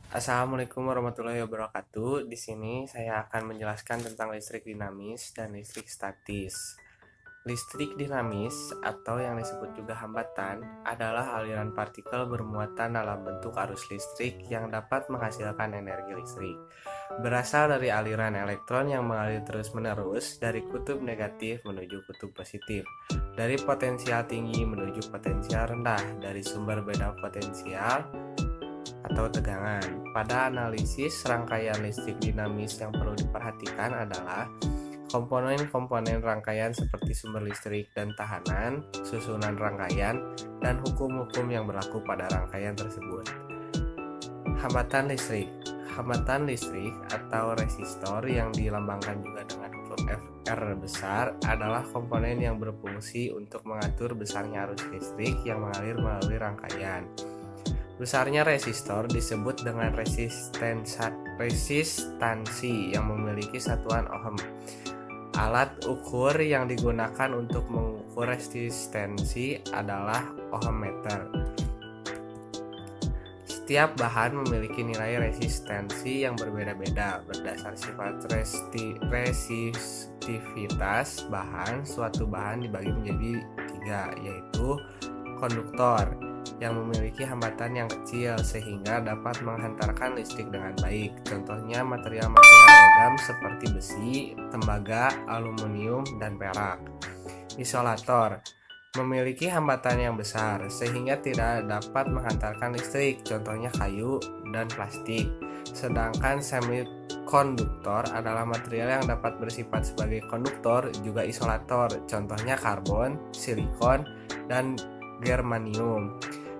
Assalamualaikum warahmatullahi wabarakatuh. Di sini saya akan menjelaskan tentang listrik dinamis dan listrik statis. Listrik dinamis atau yang disebut juga hambatan adalah aliran partikel bermuatan dalam bentuk arus listrik yang dapat menghasilkan energi listrik. Berasal dari aliran elektron yang mengalir terus-menerus dari kutub negatif menuju kutub positif, dari potensial tinggi menuju potensial rendah, dari sumber beda potensial atau tegangan. Pada analisis rangkaian listrik dinamis yang perlu diperhatikan adalah komponen-komponen rangkaian seperti sumber listrik dan tahanan, susunan rangkaian, dan hukum-hukum yang berlaku pada rangkaian tersebut. Hambatan listrik. Hambatan listrik atau resistor yang dilambangkan juga dengan huruf R besar adalah komponen yang berfungsi untuk mengatur besarnya arus listrik yang mengalir melalui rangkaian. Besarnya resistor disebut dengan resistansi yang memiliki satuan ohm. Alat ukur yang digunakan untuk mengukur resistansi adalah ohmmeter. Setiap bahan memiliki nilai resistansi yang berbeda-beda berdasar sifat resistivitas bahan. Suatu bahan dibagi menjadi tiga, yaitu konduktor yang memiliki hambatan yang kecil sehingga dapat menghantarkan listrik dengan baik. Contohnya material-material logam seperti besi, tembaga, aluminium, dan perak. Isolator memiliki hambatan yang besar sehingga tidak dapat menghantarkan listrik. Contohnya kayu dan plastik. Sedangkan semikonduktor adalah material yang dapat bersifat sebagai konduktor juga isolator. Contohnya karbon, silikon, dan germanium.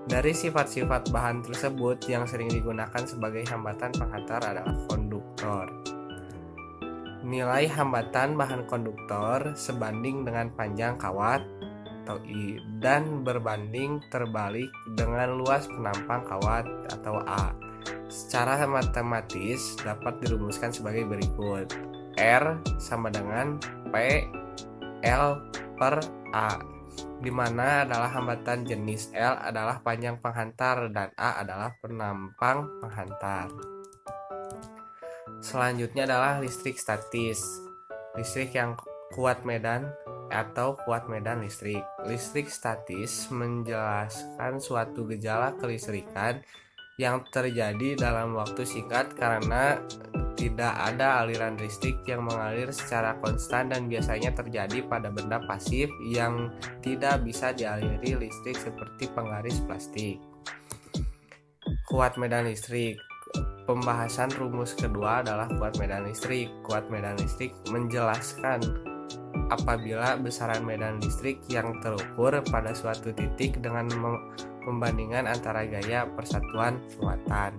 Dari sifat-sifat bahan tersebut yang sering digunakan sebagai hambatan penghantar adalah konduktor. Nilai hambatan bahan konduktor sebanding dengan panjang kawat atau I dan berbanding terbalik dengan luas penampang kawat atau A. Secara matematis dapat dirumuskan sebagai berikut. R sama dengan P L per A, di mana adalah hambatan jenis L adalah panjang penghantar dan A adalah penampang penghantar. Selanjutnya adalah listrik statis. Listrik yang kuat medan atau kuat medan listrik. Listrik statis menjelaskan suatu gejala kelistrikan yang terjadi dalam waktu singkat karena tidak ada aliran listrik yang mengalir secara konstan dan biasanya terjadi pada benda pasif yang tidak bisa dialiri listrik seperti penggaris plastik. Kuat medan listrik. Pembahasan rumus kedua adalah kuat medan listrik. Kuat medan listrik menjelaskan apabila besaran medan listrik yang terukur pada suatu titik dengan pembandingan antara gaya persatuan muatan.